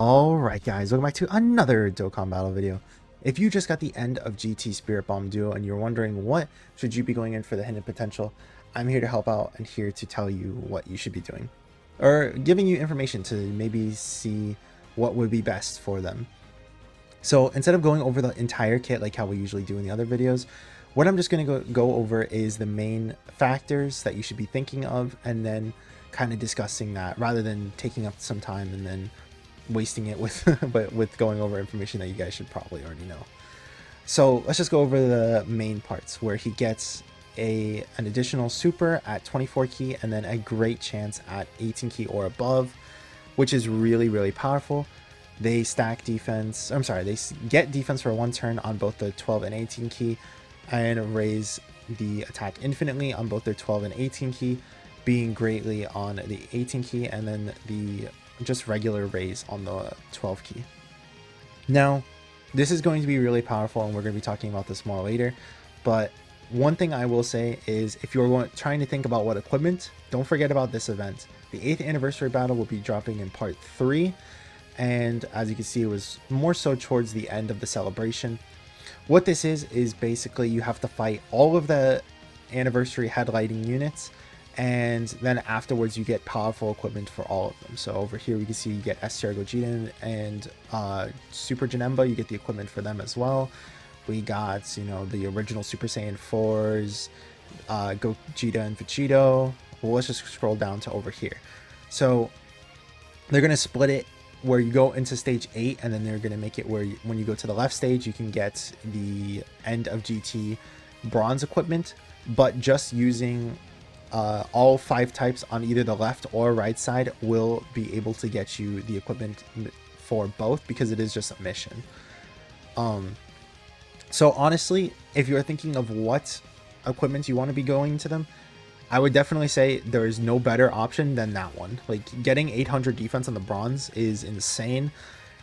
Alright guys, welcome back to another Dokkan battle video. If you just got the end of GT Spirit Bomb Duo and you're wondering what should you be going in for the hidden potential, I'm here to help out and here to tell you what you should be doing. Or giving you information to maybe see what would be best for them. So instead of going over the entire kit like how we usually do in the other videos, what I'm just going to go over is the main factors that you should be thinking of and then kind of discussing that rather than taking up some time and then wasting it with but with going over information that you guys should probably already know. So let's just go over the main parts where he gets an additional super at 24 key and then a great chance at 18 key or above, which is really powerful. They stack defense, they get defense for one turn on both the 12 and 18 key and raise the attack infinitely on both their 12 and 18 key, being greatly on the 18 key, and then the just regular raise on the 12 key. Now, this is going to be really powerful and we're going to be talking about this more later, but one thing I will say is if you're trying to think about what equipment, don't forget about this event. The 8th anniversary battle will be dropping in part 3, and as you can see, it was more so towards the end of the celebration. What this is basically you have to fight all of the anniversary headlighting units, and then afterwards you get powerful equipment for all of them. So over here we can see you get S-Tier Gogeta and Super Janemba, you get the equipment for them as well. We got, you know, the original Super Saiyan 4s, Gogeta and Vegeta. Well, let's just scroll down to over here. So they're going to split it where you go into stage 8, and then they're going to make it where when you go to the left stage you can get the end of GT bronze equipment, but just using all 5 types on either the left or right side will be able to get you the equipment for both, because it is just a mission. So honestly, if you're thinking of what equipment you want to be going to them, I would definitely say there is no better option than that one. Like, getting 800 defense on the bronze is insane,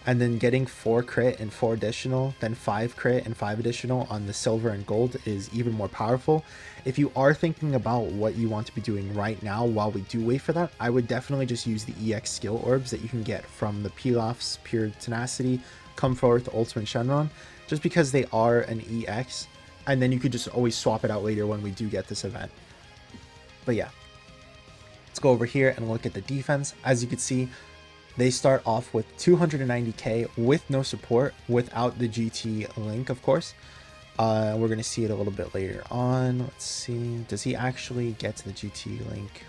and then getting 4 crit and 4 additional, then 5 crit and 5 additional on the silver and gold is even more powerful. If you are thinking about what you want to be doing right now while we do wait for that, I would definitely just use the EX skill orbs that you can get from the Pilaf's Pure Tenacity, Come Forth, Ultimate Shenron, just because they are an EX, and then you could just always swap it out later when we do get this event. But yeah, let's go over here and look at the defense. As you can see, they start off with 290k with no support, without the GT link, of course. We're going to see it a little bit later on. Let's see. Does he actually get to the GT link?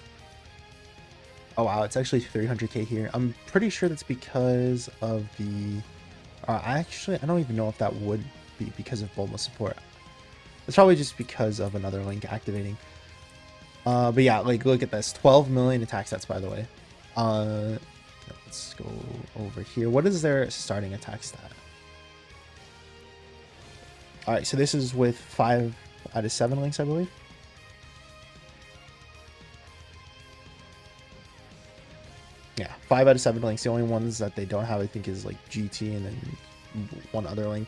Oh, wow. It's actually 300k here. I'm pretty sure that's because of the... actually, I don't even know if that would be because of Bulma support. It's probably just because of another link activating. But yeah, like, look at this. 12 million attack stats, by the way. Let's go over here. What is their starting attack stat? Alright, so this is with 5 out of 7 links, I believe. Yeah, 5 out of 7 links. The only ones that they don't have, I think, is like GT and then one other link.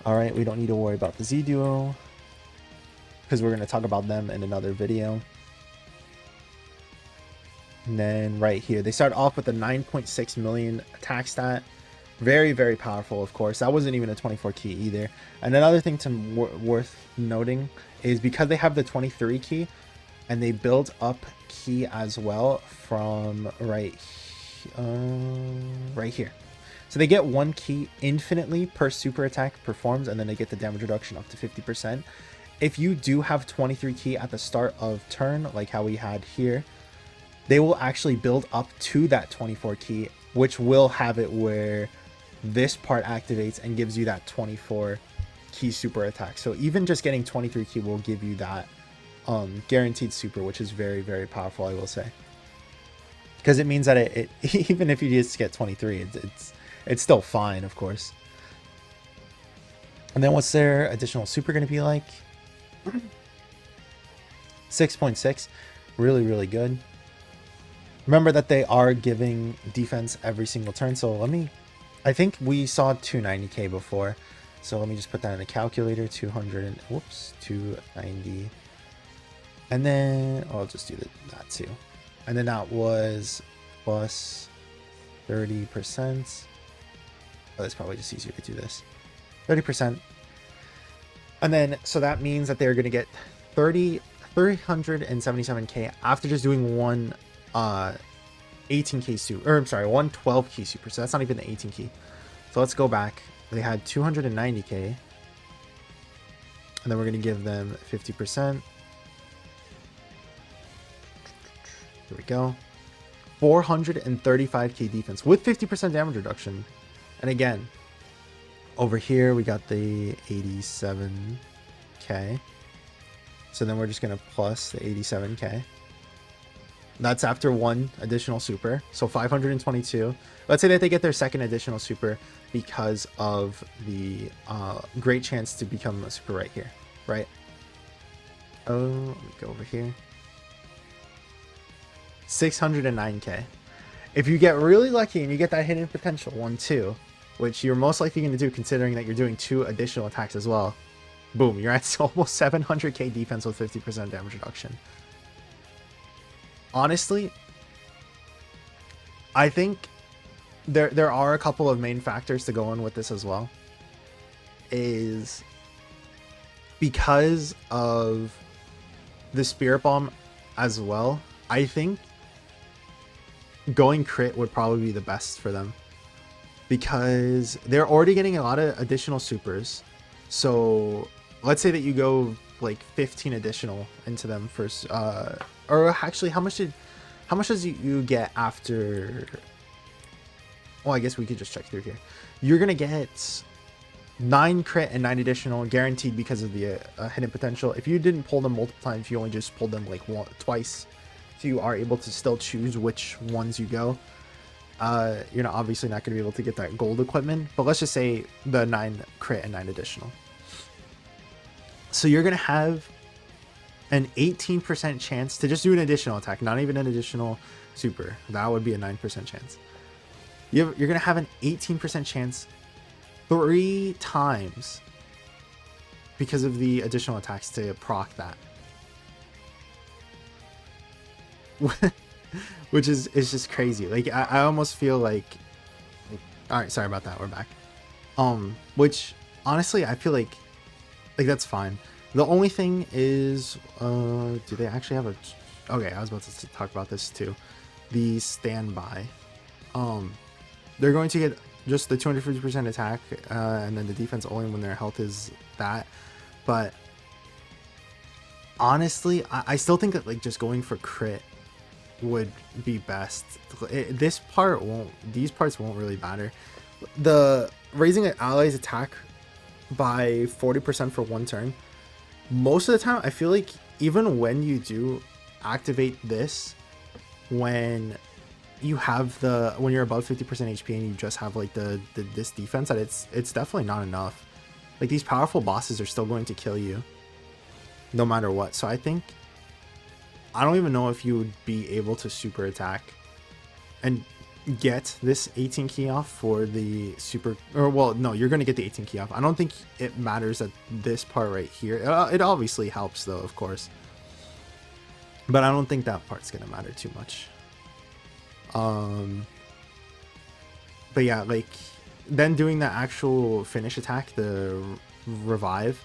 Alright, we don't need to worry about the Z Duo, because we're going to talk about them in another video. And then right here, they start off with a 9.6 million attack stat. Very powerful, of course. That wasn't even a 24 key either. And another thing worth noting is because they have the 23 key, and they build up key as well from right here. So they get 1 key infinitely per super attack performs, and then they get the damage reduction up to 50%. If you do have 23 key at the start of turn, like how we had here, they will actually build up to that 24 key, which will have it where this part activates and gives you that 24 key super attack. So even just getting 23 key will give you that guaranteed super, which is very powerful, I will say. Because it means that it even if you just get 23, it's still fine, of course. And then what's their additional super going to be like? 6.6. Really good. Remember that they are giving defense every single turn, so I think we saw 290k before, so let me just put that in a calculator. 290, and then I'll just do that too. And then that was plus 30%. Oh, it's probably just easier to do this. 30%. And then, so that means that they're going to get 377k after just doing one 18k super, or I'm sorry, one 12k super. So that's not even the 18k. So let's go back. They had 290k. And then we're going to give them 50%. Here we go. 435k defense with 50% damage reduction. And again, over here we got the 87k. So then we're just going to plus the 87k. That's after one additional super. So 522. Let's say that they get their second additional super because of the great chance to become a super right here, right? Oh, let me go over here. 609k. If you get really lucky and you get that hidden potential 1-2, which you're most likely going to do considering that you're doing 2 additional attacks as well, boom, you're at almost 700k defense with 50% damage reduction. Honestly, I think there are a couple of main factors to go in with this as well. Is because of the Spirit Bomb as well, I think going crit would probably be the best for them. Because they're already getting a lot of additional supers. So let's say that you go like 15 additional into them first. Or actually, how much does you get after? Well, I guess we could just check through here. You're gonna get 9 crit and 9 additional guaranteed because of the hidden potential. If you didn't pull them multiple times, you only just pulled them like twice. So you are able to still choose which ones you go. You're not obviously not going to be able to get that gold equipment, but let's just say the 9 crit and 9 additional. So you're going to have an 18% chance to just do an additional attack, not even an additional super. That would be a 9% chance. You're going to have an 18% chance 3 times because of the additional attacks to proc that. Which is just crazy. Like I almost feel like, all right, sorry about that, we're back. Which honestly I feel like that's fine. The only thing is do they actually have a, okay, I was about to talk about this too, the standby. They're going to get just the 250% attack and then the defense only when their health is that. But honestly, I still think that like just going for crit would be best. These parts won't really matter. The raising an ally's attack by 40% for 1 turn, most of the time I feel like even when you do activate this, when you have when you're above 50% HP and you just have like this defense, that it's definitely not enough. Like these powerful bosses are still going to kill you no matter what. So I think, I don't even know if you would be able to super attack and get this 18 key off for the super, or well, no, you're going to get the 18 key off. I don't think it matters that this part right here, it obviously helps though, of course, but I don't think that part's going to matter too much. But yeah, like then doing the actual finish attack, the revive,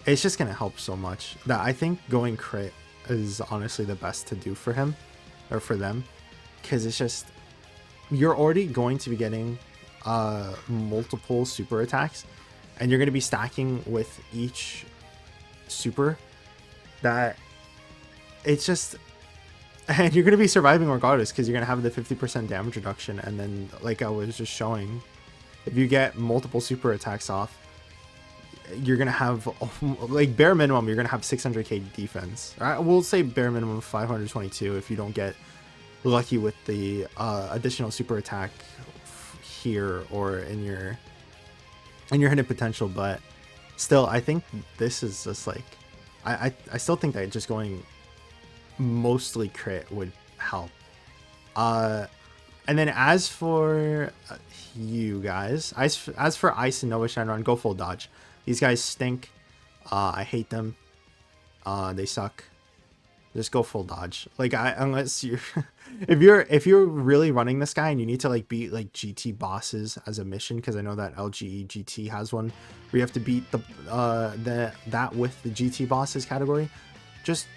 it's just going to help so much that I think going crit is honestly the best to do for him or for them, because it's just, you're already going to be getting multiple super attacks and you're going to be stacking with each super, that it's just, and you're going to be surviving regardless because you're going to have the 50% damage reduction. And then like I was just showing, if you get multiple super attacks off, you're gonna have like bare minimum you're gonna have 600k defense. We'll say bare minimum 522 if you don't get lucky with the additional super attack here or in your hidden potential. But still, I think this is just like, I still think that just going mostly crit would help. And then as for you guys, as for Ice and Nova Shenron, go full dodge. These guys stink. I hate them. They suck. Just go full dodge. Like unless you're if you're really running this guy and you need to like beat like GT bosses as a mission, because I know that LGE GT has one where you have to beat that with the GT bosses category. Just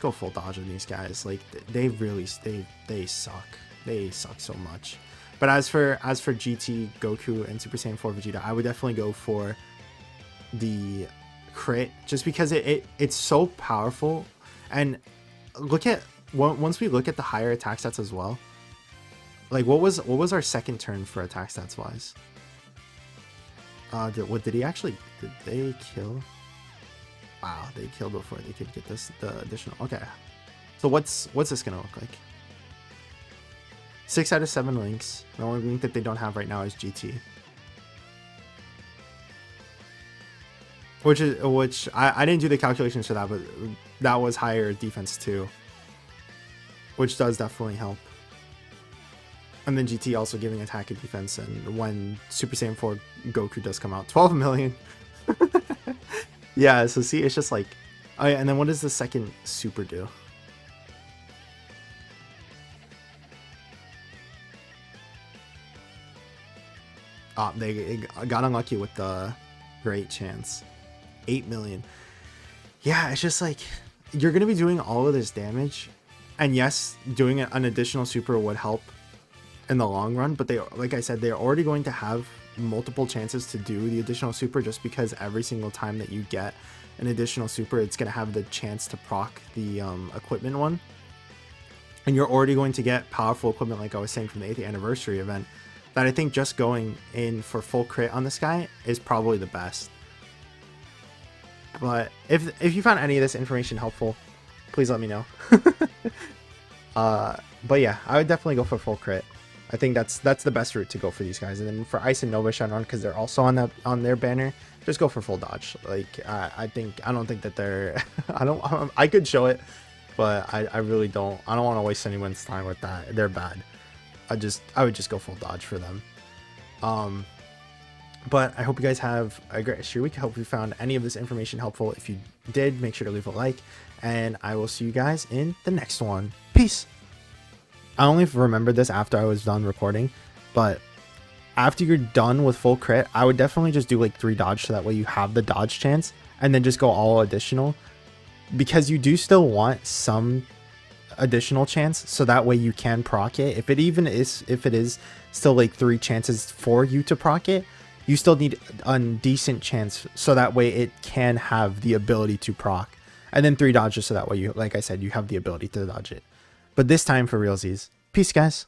go full dodge on these guys. Like they really they suck. They suck so much. But as for GT Goku and Super Saiyan 4 Vegeta, I would definitely go for the crit, just because it's so powerful. And look at once we look at the higher attack stats as well. Like what was our second turn for attack stats wise? Did they kill? Wow, they killed before they could get the additional. Okay, so what's this gonna look like? 6 out of 7 links. The only link that they don't have right now is GT. Which I didn't do the calculations for that, but that was higher defense too, which does definitely help. And then GT also giving attack and defense, and when Super Saiyan 4 Goku does come out, 12 million. Yeah, so see, it's just like, oh yeah, and then what does the second super do? Oh, they got unlucky with the great chance. 8 million. Yeah, it's just like you're gonna be doing all of this damage, and yes, doing an additional super would help in the long run, but they, like I said, they're already going to have multiple chances to do the additional super, just because every single time that you get an additional super, it's gonna have the chance to proc the equipment one, and you're already going to get powerful equipment, like I was saying, from the 8th anniversary event, that I think just going in for full crit on this guy is probably the best. But if you found any of this information helpful, please let me know. But yeah, I would definitely go for full crit. I think that's the best route to go for these guys. And then for Ice and Nova Shenron, because they're also on their banner, just go for full dodge. Like I don't think that they're I could show it, but I really don't. I don't want to waste anyone's time with that. They're bad. I would just go full dodge for them. But I hope you guys have a great rest of your week. I hope you found any of this information helpful. If you did, make sure to leave a like, and I will see you guys in the next one. Peace. I only remembered this after I was done recording, but after you're done with full crit, I would definitely just do like 3 dodge, so that way you have the dodge chance, and then just go all additional, because you do still want some additional chance, so that way you can proc it. If it is still like 3 chances for you to proc it, you still need a decent chance, so that way it can have the ability to proc, and then 3 dodges, so that way you, like I said, you have the ability to dodge it. But this time for realsies. Peace, guys.